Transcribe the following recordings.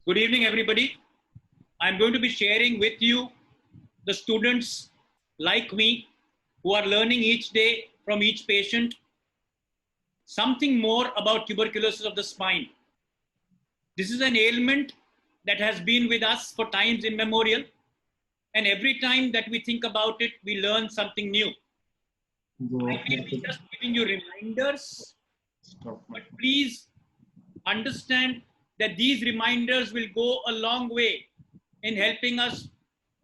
Good evening, everybody. I'm going to be sharing with you the students like me who are learning each day from each patient something more about tuberculosis of the spine. This is an ailment that has been with us for times immemorial, and every time that we think about it, we learn something new. I may be just giving you reminders, but please understand that these reminders will go a long way in helping us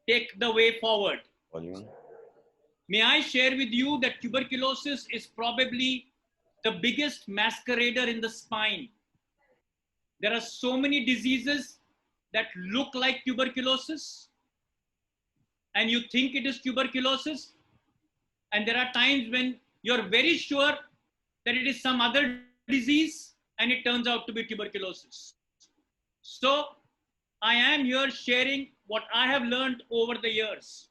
take the way forward. May I share with you that tuberculosis is probably the biggest masquerader in the spine. There are so many diseases that look like tuberculosis, and you think it is tuberculosis, and there are times when you're very sure that it is some other disease and it turns out to be tuberculosis. So I am here sharing what I have learned over the years.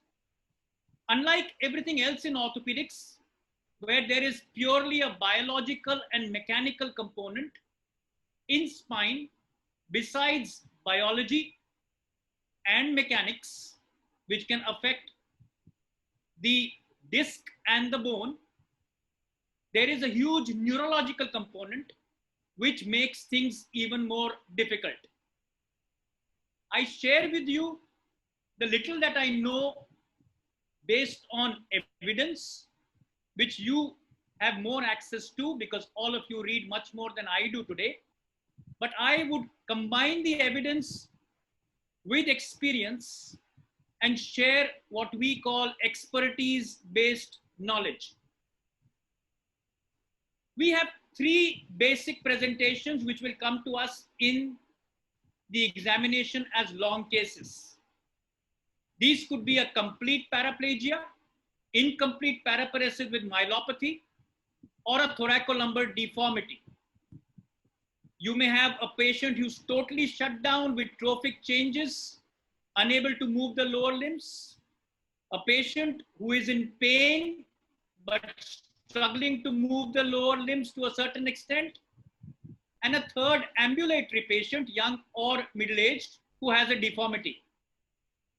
Unlike everything else in orthopedics, where there is purely a biological and mechanical component, in spine, besides biology and mechanics, which can affect the disc and the bone, there is a huge neurological component which makes things even more difficult. I share with you the little that I know based on evidence, which you have more access to because all of you read much more than I do today. But I would combine the evidence with experience and share what we call expertise-based knowledge. We have three basic presentations which will come to us in the examination as long cases. These could be a complete paraplegia, incomplete paraparesis with myelopathy, or a thoracolumbar deformity. You may have a patient who's totally shut down with trophic changes, unable to move the lower limbs, a patient who is in pain but struggling to move the lower limbs to a certain extent, and a third ambulatory patient, young or middle-aged, who has a deformity.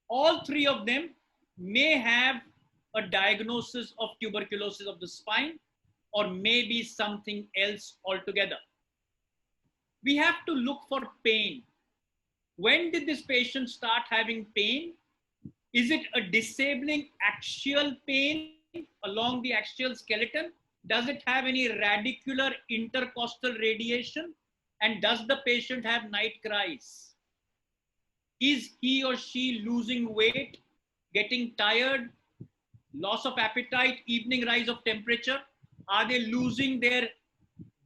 All three of them may have a diagnosis of tuberculosis of the spine or maybe something else altogether. We have to look for pain. When did this patient start having pain? Is it a disabling axial pain along the axial skeleton? Does it have any radicular intercostal radiation? And does the patient have night cries? Is he or she losing weight, getting tired, loss of appetite, evening rise of temperature? Are they losing their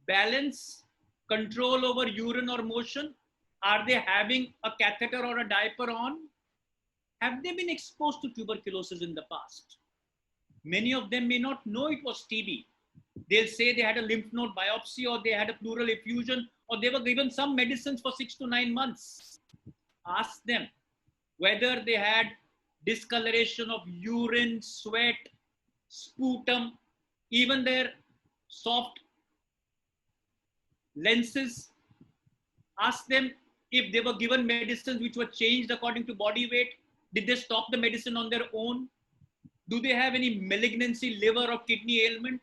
balance, control over urine or motion? Are they having a catheter or a diaper on? Have they been exposed to tuberculosis in the past? Many of them may not know it was TB. They'll say they had a lymph node biopsy, or they had a pleural effusion, or they were given some medicines for 6 to 9 months. Ask them whether they had discoloration of urine, sweat, sputum, even their soft lenses. Ask them if they were given medicines which were changed according to body weight. Did they stop the medicine on their own? Do they have any malignancy, liver or kidney ailment?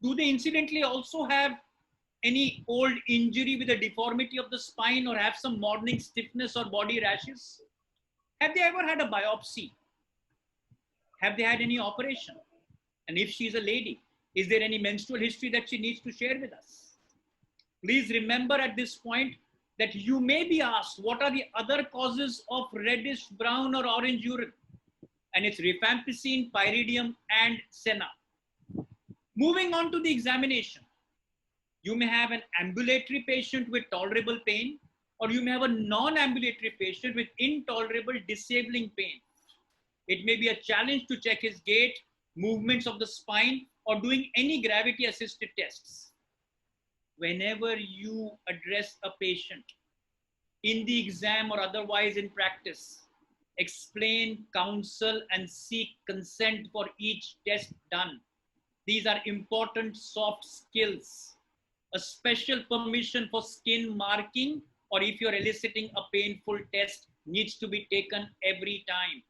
Do they incidentally also have any old injury with a deformity of the spine, or have some morning stiffness or body rashes? Have they ever had a biopsy? Have they had any operation? And if she is a lady, is there any menstrual history that she needs to share with us? Please remember at this point that you may be asked, what are the other causes of reddish brown or orange urine? And it's rifampicin, pyridium, and senna. Moving on to the examination. You may have an ambulatory patient with tolerable pain, or you may have a non-ambulatory patient with intolerable disabling pain. It may be a challenge to check his gait, movements of the spine, or doing any gravity-assisted tests. Whenever you address a patient in the exam or otherwise in practice, explain, counsel, and seek consent for each test done. These are important soft skills. A special permission for skin marking or if you're eliciting a painful test, needs to be taken every time.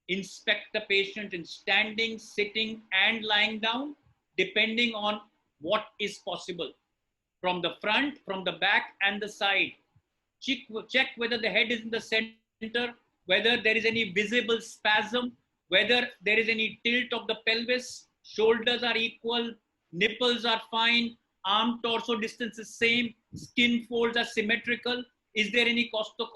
Inspect the patient in standing, sitting, and lying down, depending on what is possible. From the front, from the back, and the side. Check whether the head is in the center, whether there is any visible spasm, whether there is any tilt of the pelvis, shoulders are equal, nipples are fine, arm torso distance is same, skin folds are symmetrical. Is there any costal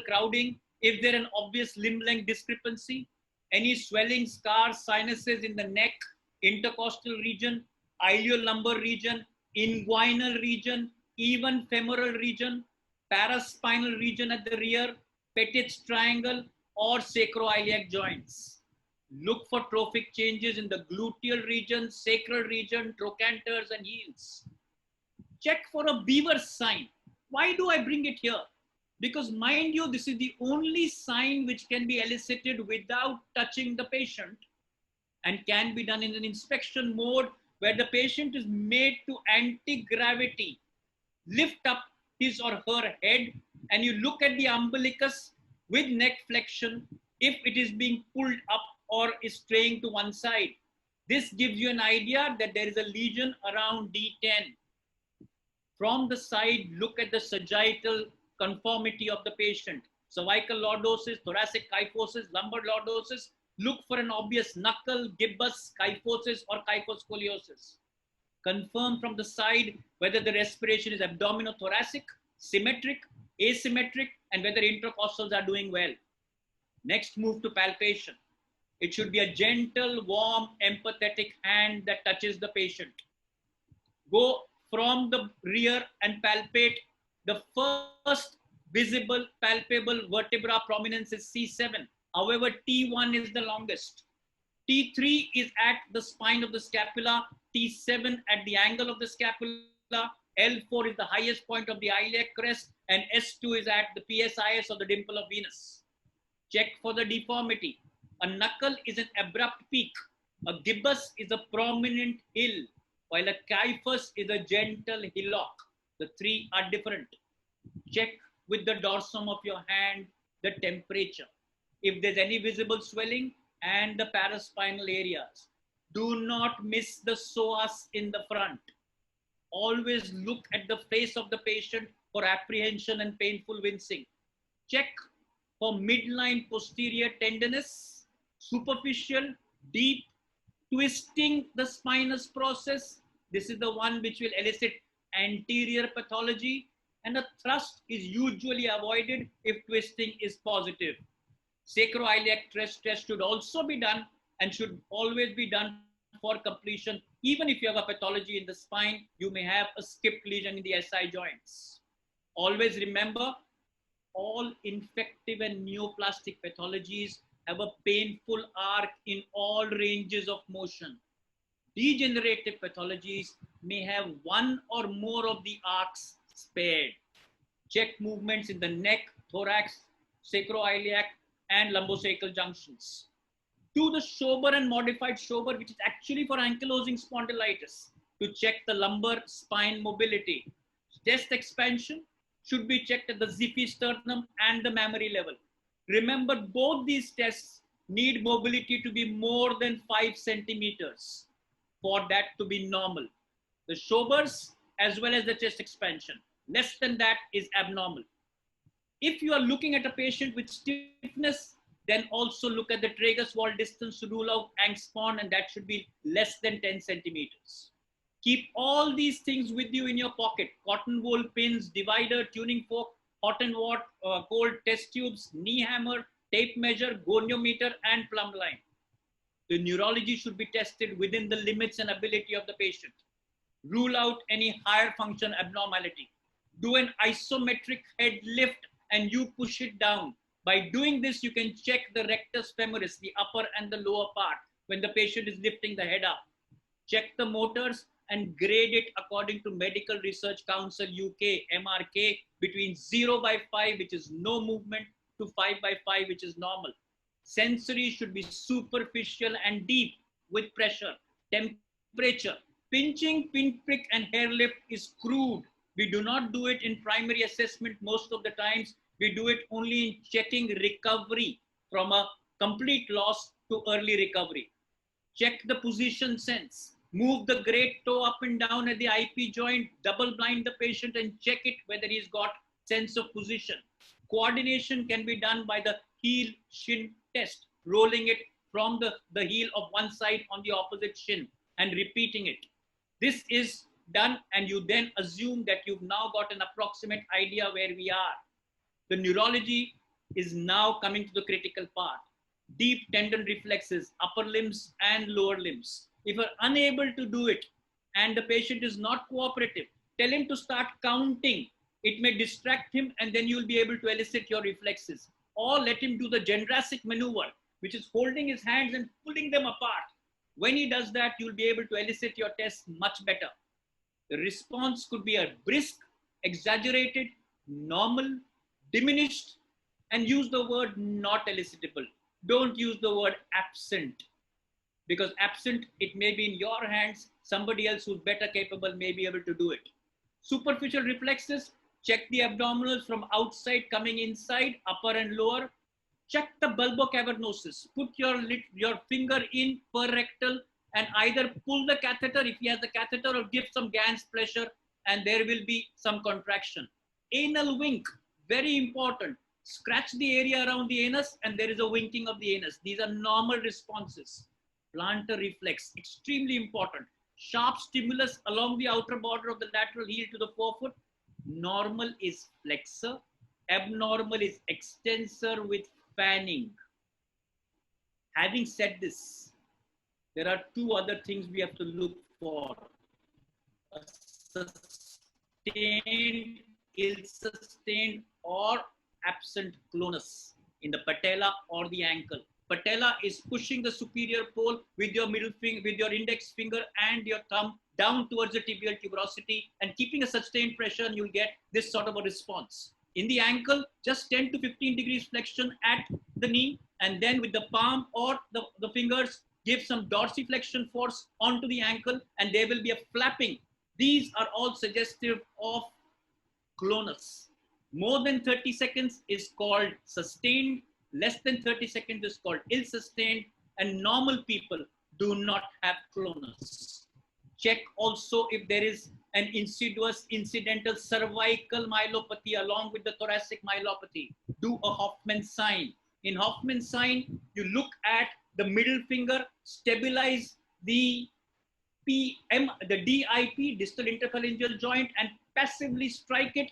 crowding? Is there an obvious limb length discrepancy? Any swelling, scars, sinuses in the neck, intercostal region, iliolumbar region, inguinal region, even femoral region, paraspinal region at the rear, Petit's triangle, or sacroiliac joints. Look for trophic changes in the gluteal region, sacral region, trochanters, and heels. Check for a Beaver sign. Why do I bring it here? Because mind you, this is the only sign which can be elicited without touching the patient and can be done in an inspection mode where the patient is made to anti-gravity, lift up his or her head, and you look at the umbilicus with neck flexion if it is being pulled up or is straying to one side. This gives you an idea that there is a lesion around D10. From the side, look at the sagittal conformity of the patient. Cervical lordosis, thoracic kyphosis, lumbar lordosis. Look for an obvious knuckle, gibbous, kyphosis, or kyphoscoliosis. Confirm from the side whether the respiration is abdominothoracic, symmetric, asymmetric, and whether intercostals are doing well. Next, move to palpation. It should be a gentle, warm, empathetic hand that touches the patient. Go from the rear and palpate. The first visible palpable vertebra prominence is C7. However, T1 is the longest. T3 is at the spine of the scapula, T7 at the angle of the scapula, L4 is the highest point of the iliac crest, and S2 is at the PSIS of the dimple of Venus. Check for the deformity. A knuckle is an abrupt peak. A gibbous is a prominent hill, while a kyphus is a gentle hillock. The three are different. Check with the dorsum of your hand the temperature. If there's any visible swelling and the paraspinal areas. Do not miss the psoas in the front. Always look at the face of the patient for apprehension and painful wincing. Check for midline posterior tenderness, superficial, deep, twisting the spinous process. This is the one which will elicit anterior pathology, and a thrust is usually avoided if twisting is positive. Sacroiliac test should also be done and should always be done for completion. Even if you have a pathology in the spine, you may have a skipped lesion in the SI joints. Always remember, all infective and neoplastic pathologies have a painful arc in all ranges of motion. Degenerative pathologies may have one or more of the arcs spared. Check movements in the neck, thorax, sacroiliac, and lumbosacral junctions. Do the Schober and modified Schober, which is actually for ankylosing spondylitis, to check the lumbar spine mobility. Chest expansion should be checked at the xiphisternum and the mammary level. Remember, both these tests need mobility to be more than 5 centimeters for that to be normal. The Schobers as well as the chest expansion. Less than that is abnormal. If you are looking at a patient with stiffness, then also look at the tragus wall distance to rule out angstpon, and that should be less than 10 centimeters. Keep all these things with you in your pocket. Cotton wool pins, divider, tuning fork, hot and cold test tubes, knee hammer, tape measure, goniometer, and plumb line. The neurology should be tested within the limits and ability of the patient. Rule out any higher function abnormality. Do an isometric head lift and you push it down. By doing this, you can check the rectus femoris, the upper and the lower part, when the patient is lifting the head up. Check the motors and grade it according to Medical Research Council UK, MRK, between 0/5, which is no movement, to 5/5, which is normal. Sensory should be superficial and deep with pressure. Temperature, pinching, pinprick, and hair lift is crude. We do not do it in primary assessment most of the times. We do it only in checking recovery from a complete loss to early recovery. Check the position sense. Move the great toe up and down at the IP joint, double blind the patient and check it whether he's got sense of position. Coordination can be done by the heel shin test, rolling it from the heel of one side on the opposite shin and repeating it. This is done and you then assume that you've now got an approximate idea where we are. The neurology is now coming to the critical part. Deep tendon reflexes, upper limbs and lower limbs. If you're unable to do it and the patient is not cooperative, tell him to start counting. It may distract him and then you'll be able to elicit your reflexes. Or let him do the Gendrasic maneuver, which is holding his hands and pulling them apart. When he does that, you'll be able to elicit your tests much better. The response could be a brisk, exaggerated, normal, diminished, and use the word not elicitable. Don't use the word absent, because absent, it may be in your hands. Somebody else who's better capable may be able to do it. Superficial reflexes, check the abdominals from outside coming inside, upper and lower. Check the bulbocavernosus. Put your finger in per rectal and either pull the catheter if he has the catheter or give some Gans pressure and there will be some contraction. Anal wink, very important. Scratch the area around the anus and there is a winking of the anus. These are normal responses. Plantar reflex, extremely important. Sharp stimulus along the outer border of the lateral heel to the forefoot. Normal is flexor. Abnormal is extensor with fanning. Having said this, there are two other things we have to look for. A sustained, ill-sustained or absent clonus in the patella or the ankle. Patella is pushing the superior pole with your middle finger, with your index finger and your thumb down towards the tibial tuberosity and keeping a sustained pressure, and you'll get this sort of a response. In the ankle, just 10 to 15 degrees flexion at the knee, and then with the palm or the fingers, give some dorsiflexion force onto the ankle, and there will be a flapping. These are all suggestive of clonus. More than 30 seconds is called sustained. Less than 30 seconds is called ill-sustained, and normal people do not have clonus. Check also if there is an insidious incidental cervical myelopathy along with the thoracic myelopathy. Do a Hoffman sign. In Hoffman sign, you look at the middle finger, stabilize the DIP, distal interphalangeal joint, and passively strike it.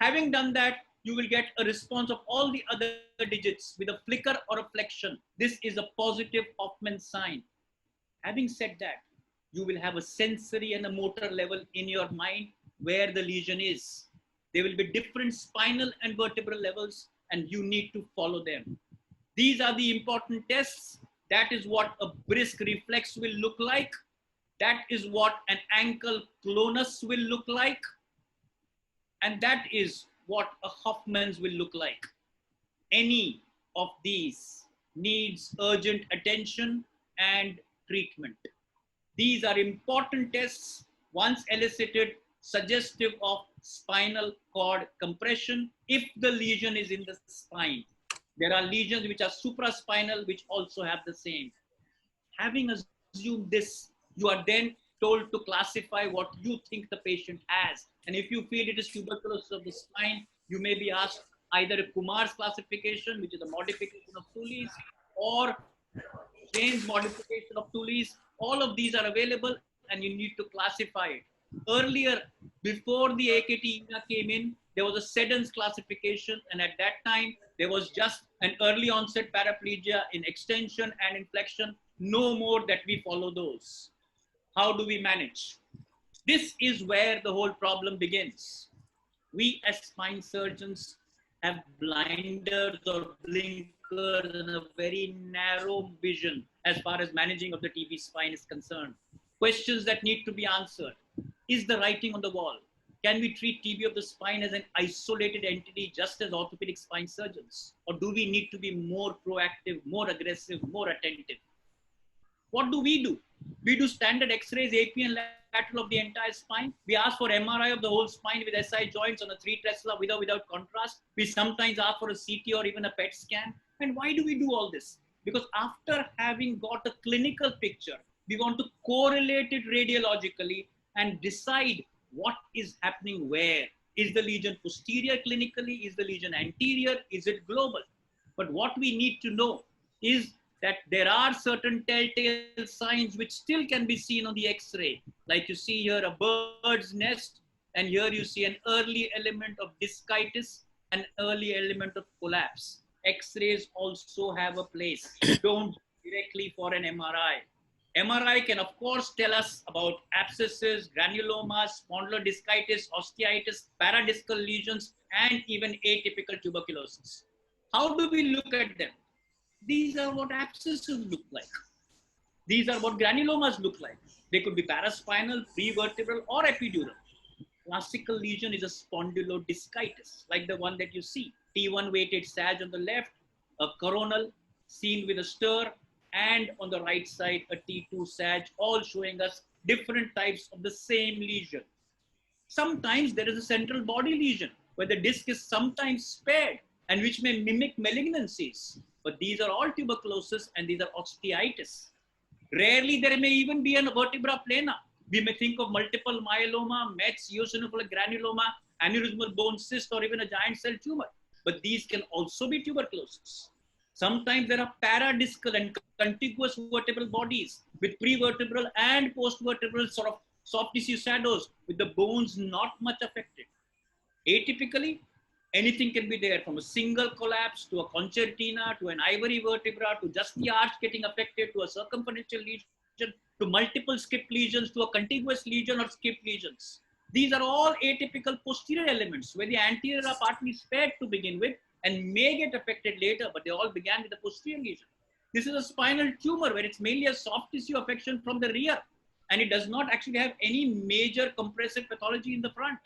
Having done that, you will get a response of all the other digits with a flicker or a flexion. This is a positive Hoffman sign. Having said that, you will have a sensory and a motor level in your mind where the lesion is. There will be different spinal and vertebral levels, and you need to follow them. These are the important tests. That is what a brisk reflex will look like. That is what an ankle clonus will look like. And that is what a Hoffman's will look like. Any of these needs urgent attention and treatment. These are important tests, once elicited, suggestive of spinal cord compression if the lesion is in the spine. There are lesions which are supraspinal which also have the same. Having assumed this, you are then told to classify what you think the patient has. And if you feel it is tuberculosis of the spine, you may be asked either a Kumar's classification, which is a modification of Tully's, or Jane's modification of Tully's. All of these are available and you need to classify it. Earlier, before the AKT came in, there was a Seddon's classification, and at that time, there was just an early onset paraplegia in extension and in flexion. No more that we follow those. How do we manage? This is where the whole problem begins. We as spine surgeons have blinders or blinkers and a very narrow vision as far as managing of the TB spine is concerned. Questions that need to be answered. Is the writing on the wall? Can we treat TB of the spine as an isolated entity just as orthopedic spine surgeons? Or do we need to be more proactive, more aggressive, more attentive? What do? We do standard X-rays, AP and lab lateral of the entire spine. We ask for MRI of the whole spine with SI joints on a 3 Tesla with or without contrast. We sometimes ask for a CT or even a PET scan. And why do we do all this? Because after having got a clinical picture, we want to correlate it radiologically and decide what is happening where. Is the lesion posterior clinically? Is the lesion anterior? Is it global? But what we need to know is that there are certain telltale signs which still can be seen on the X-ray. Like you see here a bird's nest, and here you see an early element of discitis, an early element of collapse. X-rays also have a place. Don't directly for an MRI. MRI can of course tell us about abscesses, granulomas, spondylodiscitis, osteitis, paradiscal lesions, and even atypical tuberculosis. How do we look at them? These are what abscesses look like. These are what granulomas look like. They could be paraspinal, prevertebral, or epidural. Classical lesion is a spondylodiscitis, like the one that you see. T1 weighted sag on the left, a coronal seen with a stir, and on the right side, a T2 sag, all showing us different types of the same lesion. Sometimes there is a central body lesion where the disc is sometimes spared and which may mimic malignancies. But these are all tuberculosis and these are osteitis. Rarely there may even be a vertebra plana. We may think of multiple myeloma, METs, eosinophilic granuloma, aneurysmal bone cyst, or even a giant cell tumor. But these can also be tuberculosis. Sometimes there are paradiscal and contiguous vertebral bodies with prevertebral and postvertebral sort of soft tissue shadows with the bones not much affected. Atypically, anything can be there, from a single collapse to a concertina to an ivory vertebra to just the arch getting affected to a circumferential lesion to multiple skip lesions to a contiguous lesion or skip lesions. These are all atypical posterior elements where the anterior are partly spared to begin with and may get affected later, but they all began with a posterior lesion. This is a spinal tumor where it's mainly a soft tissue affection from the rear, and it does not actually have any major compressive pathology in the front.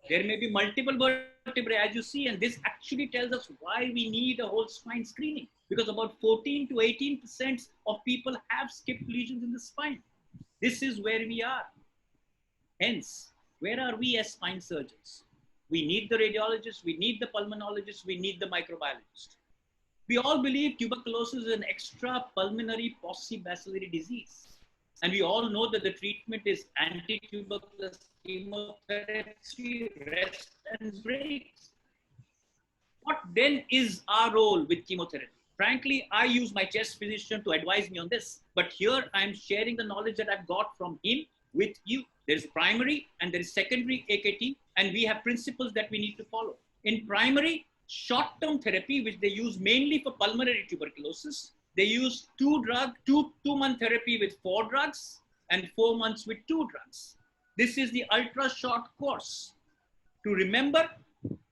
There may be multiple vertebrae as you see, and this actually tells us why we need a whole spine screening, because about 14 to 18% of people have skipped lesions in the spine. This is where we are. Hence, where are we as spine surgeons? We need the radiologist, we need the pulmonologist, we need the microbiologist. We all believe tuberculosis is an extra pulmonary paucibacillary disease. And we all know that the treatment is anti-tuberculous chemotherapy, rest and breaks. What then is our role with chemotherapy? Frankly, I use my chest physician to advise me on this, but here I'm sharing the knowledge that I've got from him with you. There is primary and there is secondary AKT, and we have principles that we need to follow. In primary, short-term therapy, which they use mainly for pulmonary tuberculosis, they use two-month therapy with 4 drugs and 4 months with 2 drugs. This is the ultra short course. To remember,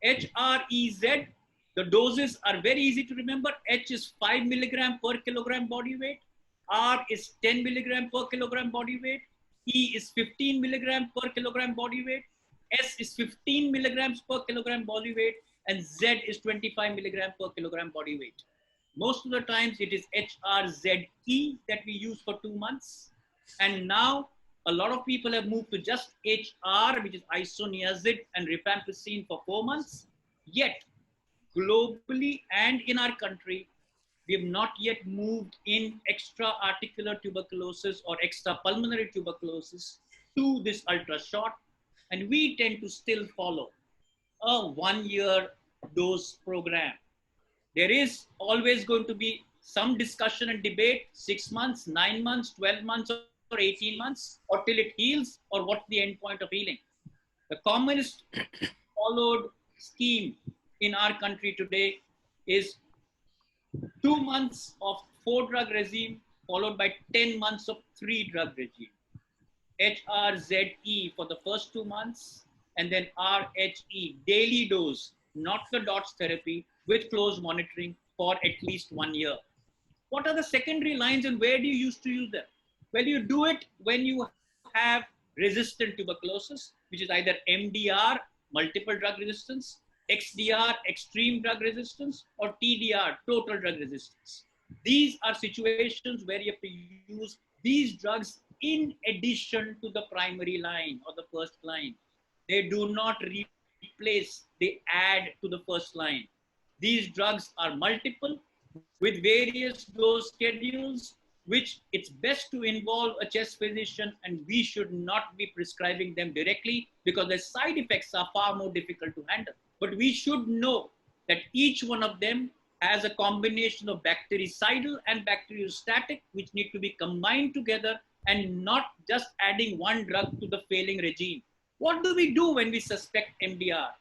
HREZ, the doses are very easy to remember. H is 5 milligram per kilogram body weight. R is 10 milligram per kilogram body weight. E is 15 milligram per kilogram body weight. S is 15 milligrams per kilogram body weight. And Z is 25 milligram per kilogram body weight. Most of the times it is HRZE that we use for 2 months. And now a lot of people have moved to just HR, which is isoniazid and rifampicin for 4 months. Yet, globally and in our country, we have not yet moved in extra-articular tuberculosis or extra-pulmonary tuberculosis to this ultra short. And we tend to still follow a 1-year dose program. There is always going to be some discussion and debate, 6 months, 9 months, 12 months, or 18 months, or till it heals, or what's the end point of healing. The commonest followed scheme in our country today is 2 months of 4-drug regime, followed by 10 months of 3-drug regime. HRZE for the first 2 months, and then RHE, daily dose, not the DOTS therapy, with close monitoring for at least 1 year. What are the secondary lines and where do you used to use them? Well, you do it when you have resistant tuberculosis, which is either MDR, multiple drug resistance, XDR, extreme drug resistance, or TDR, total drug resistance. These are situations where you have to use these drugs in addition to the primary line or the first line. They do not replace, they add to the first line. These drugs are multiple with various dose schedules, which it's best to involve a chest physician, and we should not be prescribing them directly because the side effects are far more difficult to handle. But we should know that each one of them has a combination of bactericidal and bacteriostatic, which need to be combined together and not just adding one drug to the failing regime. What do we do when we suspect MDR?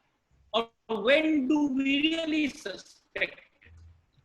Or when do we really suspect?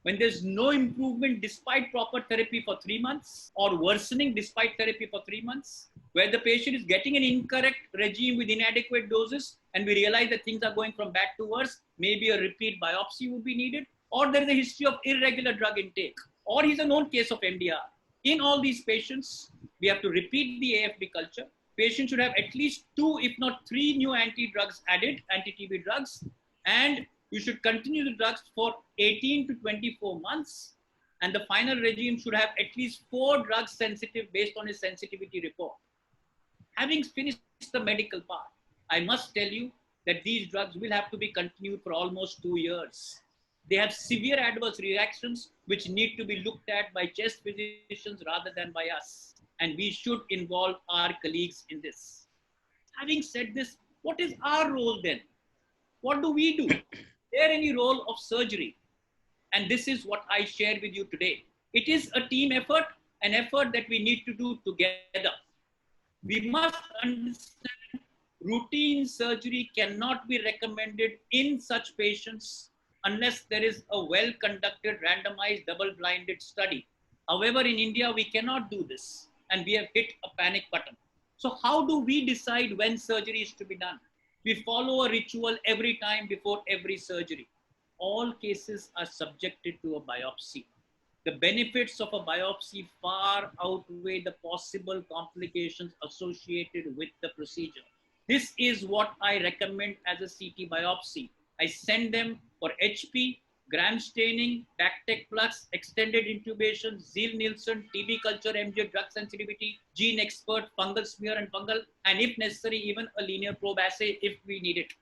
When there's no improvement despite proper therapy for 3 months, or worsening despite therapy for 3 months, where the patient is getting an incorrect regime with inadequate doses, and we realize that things are going from bad to worse, maybe a repeat biopsy would be needed, or there is a history of irregular drug intake, or he's a known case of MDR. In all these patients, we have to repeat the AFB culture. Patients should have at least 2, if not 3 new anti-drugs added, anti-TB drugs, and you should continue the drugs for 18 to 24 months. And the final regime should have at least 4 drugs sensitive based on his sensitivity report. Having finished the medical part, I must tell you that these drugs will have to be continued for almost 2 years. They have severe adverse reactions which need to be looked at by chest physicians rather than by us. And we should involve our colleagues in this. Having said this, what is our role then? What do we do? Is there any role of surgery? And this is what I share with you today. It is a team effort, an effort that we need to do together. We must understand routine surgery cannot be recommended in such patients unless there is a well-conducted randomized double-blinded study. However, in India, we cannot do this, and we have hit a panic button. So how do we decide when surgery is to be done? We follow a ritual every time before every surgery. All cases are subjected to a biopsy. The benefits of a biopsy far outweigh the possible complications associated with the procedure. This is what I recommend as a CT biopsy. I send them for HP, gram staining, Bactec Plus, extended intubation, Zeal-Nielsen, TB culture, MJ, drug sensitivity, gene expert, fungal smear and fungal, and if necessary, even a linear probe assay if we need it.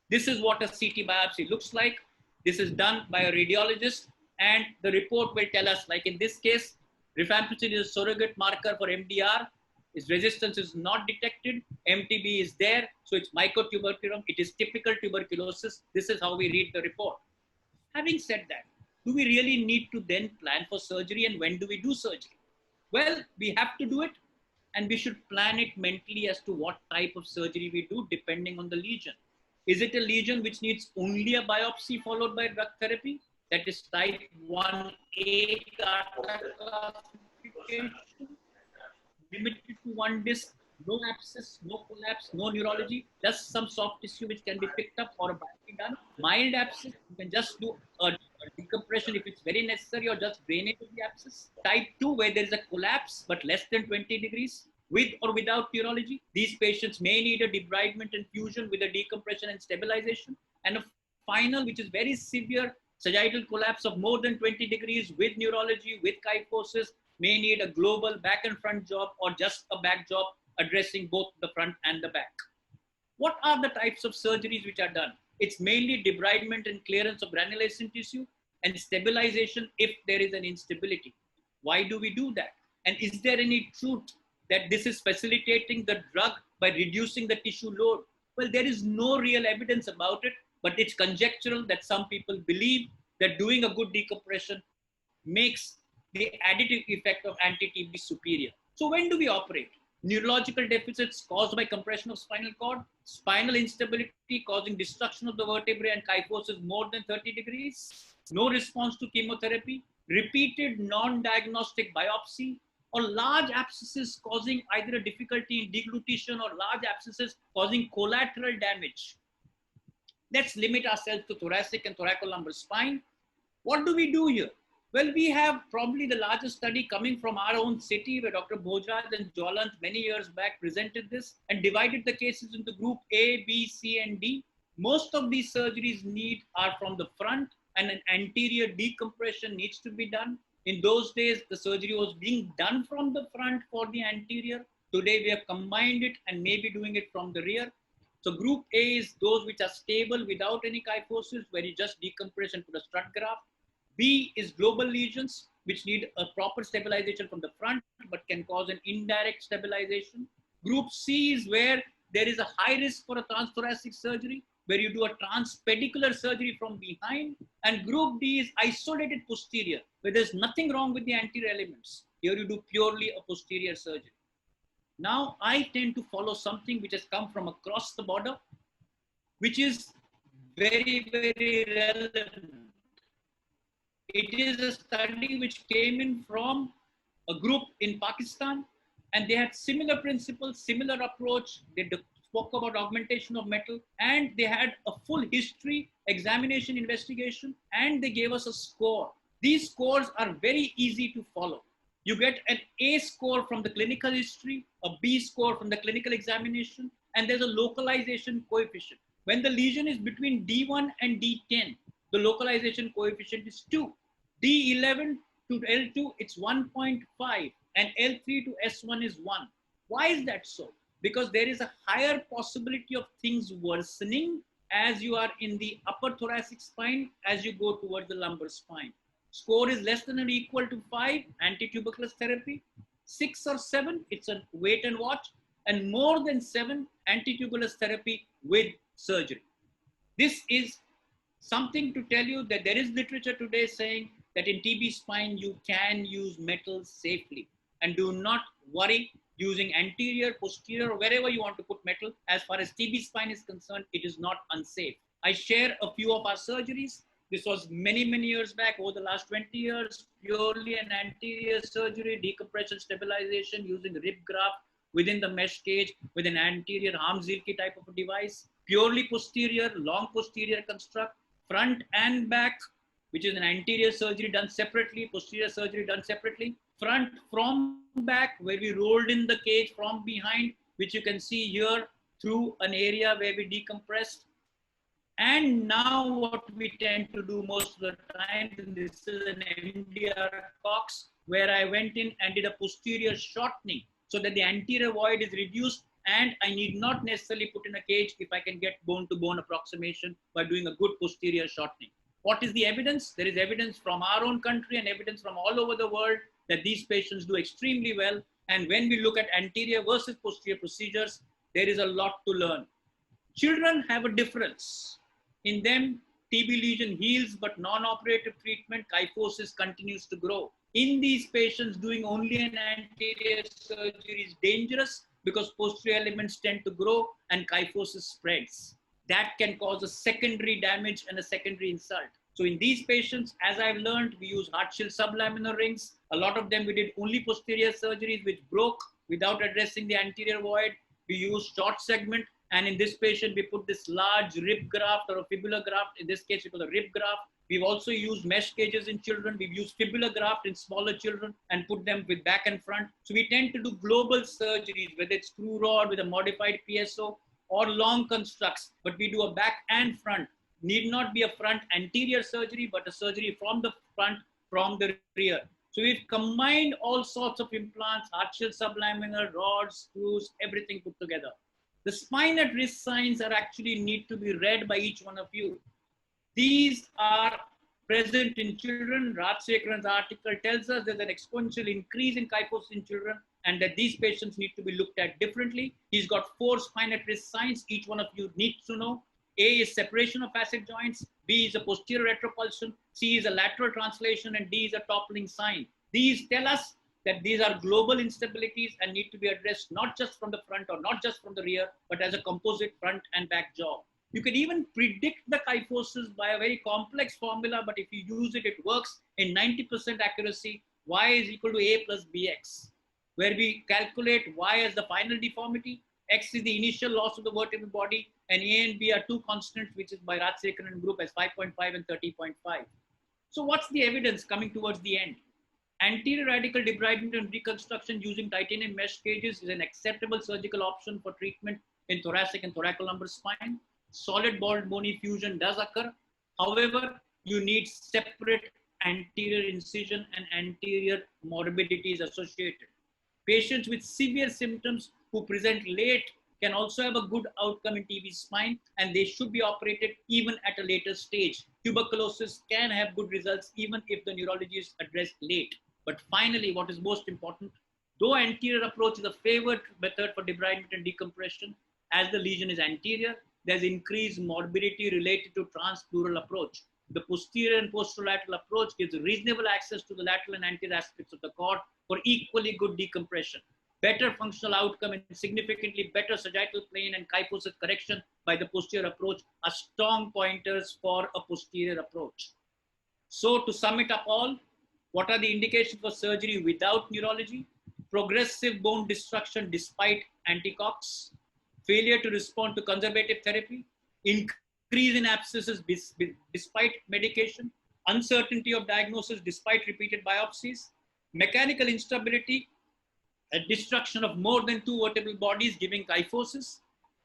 This is what a CT biopsy looks like. This is done by a radiologist, and the report will tell us, like in this case, rifampicin is a surrogate marker for MDR. Its resistance is not detected. MTB is there, so it's mycotuberculum. It is typical tuberculosis. This is how we read the report. Having said that, do we really need to then plan for surgery, and when do we do surgery? Well, we have to do it, and we should plan it mentally as to what type of surgery we do depending on the lesion. Is it a lesion which needs only a biopsy followed by drug therapy? That is type 1A classification, limited to one disc, no abscess, no collapse, no neurology, just some soft tissue which can be picked up or a biopsy done. Mild abscess, you can just do a decompression if it's very necessary, or just drainage of the abscess. Type 2, where there is a collapse but less than 20 degrees, with or without neurology. These patients may need a debridement and fusion with a decompression and stabilization. And a final, which is very severe, sagittal collapse of more than 20 degrees with neurology, with kyphosis, may need a global back and front job or just a back job addressing both the front and the back. What are the types of surgeries which are done? It's mainly debridement and clearance of granulation tissue and stabilization if there is an instability. Why do we do that? And is there any truth that this is facilitating the drug by reducing the tissue load? Well, there is no real evidence about it, but it's conjectural that some people believe that doing a good decompression makes the additive effect of anti-TB superior. So when do we operate? Neurological deficits caused by compression of spinal cord, spinal instability causing destruction of the vertebrae and kyphosis more than 30 degrees, no response to chemotherapy, repeated non-diagnostic biopsy, or large abscesses causing either a difficulty in deglutition or large abscesses causing collateral damage. Let's limit ourselves to thoracic and thoracolumbar spine. What do we do here? Well, we have probably the largest study coming from our own city where Dr. Bhojraj and Jwalant many years back presented this and divided the cases into group A, B, C, and D. Most of these surgeries are from the front, and an anterior decompression needs to be done. In those days, the surgery was being done from the front for the anterior. Today, we have combined it and maybe doing it from the rear. So group A is those which are stable without any kyphosis, where you just decompress and put a strut graft. B is global lesions, which need a proper stabilization from the front, but can cause an indirect stabilization. Group C is where there is a high risk for a transthoracic surgery, where you do a transpedicular surgery from behind. And group D is isolated posterior, where there's nothing wrong with the anterior elements. Here you do purely a posterior surgery. Now I tend to follow something which has come from across the border, which is very, very relevant. It is a study which came in from a group in Pakistan, and they had similar principles, similar approach. They spoke about augmentation of metal, and they had a full history, examination, investigation, and they gave us a score. These scores are very easy to follow. You get an A score from the clinical history, a B score from the clinical examination, and there's a localization coefficient. When the lesion is between D1 and D10, the localization coefficient is 2. D11 to L2, it's 1.5, and L3 to S1 is 1. Why is that so? Because there is a higher possibility of things worsening as you are in the upper thoracic spine, as you go towards the lumbar spine. Score is less than or equal to 5, anti-tuberculous therapy. 6 or 7, it's a wait and watch. And more than 7, anti-tuberculous therapy with surgery. This is something to tell you that there is literature today saying that in TB spine, you can use metals safely. And do not worry using anterior, posterior, or wherever you want to put metal. As far as TB spine is concerned, it is not unsafe. I share a few of our surgeries. This was many, many years back, over the last 20 years, purely an anterior surgery, decompression, stabilization using rib graft within the mesh cage with an anterior Harm-Zielke type of a device. Purely posterior, long posterior construct, front and back, which is an anterior surgery done separately, posterior surgery done separately. Front from back, where we rolled in the cage from behind, which you can see here through an area where we decompressed. And now what we tend to do most of the time, and this is an MDR Cox, where I went in and did a posterior shortening so that the anterior void is reduced, and I need not necessarily put in a cage if I can get bone-to-bone approximation by doing a good posterior shortening. What is the evidence? There is evidence from our own country and evidence from all over the world that these patients do extremely well. And when we look at anterior versus posterior procedures, there is a lot to learn. Children have a difference. In them, TB lesion heals, but non-operative treatment, kyphosis continues to grow. In these patients, doing only an anterior surgery is dangerous because posterior elements tend to grow and kyphosis spreads. That can cause a secondary damage and a secondary insult. So in these patients, as I've learned, we use heart shield sublaminar rings. A lot of them we did only posterior surgeries which broke without addressing the anterior void. We use short segment. And in this patient, we put this large rib graft or a fibula graft. In this case, it was a rib graft. We've also used mesh cages in children. We've used fibula graft in smaller children and put them with back and front. So we tend to do global surgeries, whether it's screw rod with a modified PSO or long constructs, but we do a back and front. Need not be a front anterior surgery, but a surgery from the front, from the rear. So we've combined all sorts of implants, heart shield sublaminar, rods, screws, everything put together. The spine at risk signs are actually need to be read by each one of you. These are present in children. Rajsekharan's article tells us there's an exponential increase in kyphosis in children and that these patients need to be looked at differently. He's got 4 spine at risk signs. Each one of you needs to know. A is separation of facet joints. B is a posterior retropulsion. C is a lateral translation. And D is a toppling sign. These tell us that these are global instabilities and need to be addressed not just from the front or not just from the rear, but as a composite front and back job. You can even predict the kyphosis by a very complex formula, but if you use it, it works in 90% accuracy. Y is equal to A plus BX, where we calculate Y as the final deformity, X is the initial loss of the vertebral body, and A and B are 2 constants, which is by Rajsekharan group as 5.5 and 30.5. So what's the evidence coming towards the end? Anterior radical debridement and reconstruction using titanium mesh cages is an acceptable surgical option for treatment in thoracic and thoracolumbar spine. Solid bone bony fusion does occur. However, you need separate anterior incision and anterior morbidity is associated. Patients with severe symptoms who present late can also have a good outcome in TB spine, and they should be operated even at a later stage. Tuberculosis can have good results even if the neurology is addressed late. But finally, what is most important, though anterior approach is a favored method for debridement and decompression, as the lesion is anterior, there's increased morbidity related to transpleural approach. The posterior and posterolateral approach gives reasonable access to the lateral and anterior aspects of the cord for equally good decompression, better functional outcome, and significantly better sagittal plane and kyphosis correction by the posterior approach are strong pointers for a posterior approach. So to sum it up all, what are the indications for surgery without neurology? Progressive bone destruction despite anticox, failure to respond to conservative therapy, increase in abscesses despite medication, uncertainty of diagnosis despite repeated biopsies, mechanical instability, a destruction of more than 2 vertebral bodies giving kyphosis,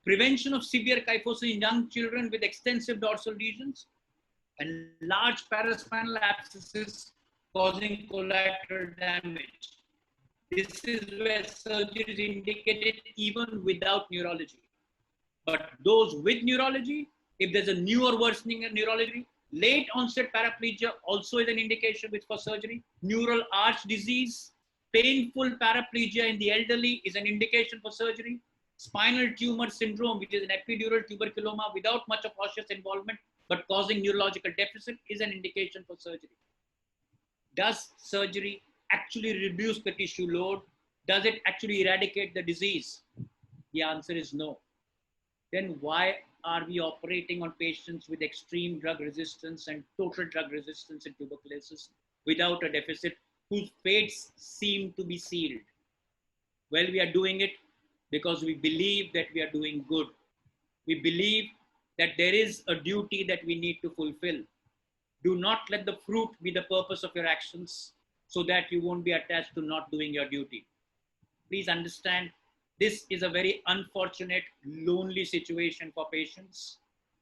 prevention of severe kyphosis in young children with extensive dorsal lesions, and large paraspinal abscesses causing collateral damage. This is where surgery is indicated even without neurology. But those with neurology, if there's a new or worsening in neurology, late onset paraplegia also is an indication for surgery. Neural arch disease, painful paraplegia in the elderly is an indication for surgery. Spinal tumor syndrome, which is an epidural tuberculoma without much of osseous involvement, but causing neurological deficit, is an indication for surgery. Does surgery actually reduce the tissue load? Does it actually eradicate the disease? The answer is no. Then why are we operating on patients with extreme drug resistance and total drug resistance in tuberculosis without a deficit whose fates seem to be sealed? Well, we are doing it because we believe that we are doing good. We believe that there is a duty that we need to fulfill. Do not let the fruit be the purpose of your actions so that you won't be attached to not doing your duty. Please understand, this is a very unfortunate, lonely situation for patients.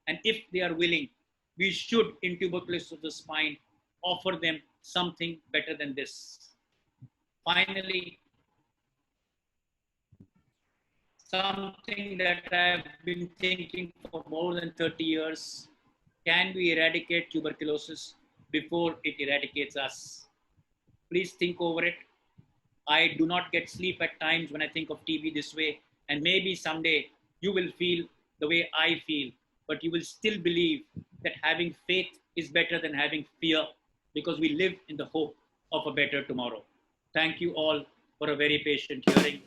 And if they are willing, we should, in tuberculosis of the spine, offer them something better than this. Finally, something that I've been thinking for more than 30 years, can we eradicate tuberculosis before it eradicates us? Please think over it. I do not get sleep at times when I think of TB this way, and maybe someday you will feel the way I feel, but you will still believe that having faith is better than having fear, because we live in the hope of a better tomorrow. Thank you all for a very patient hearing.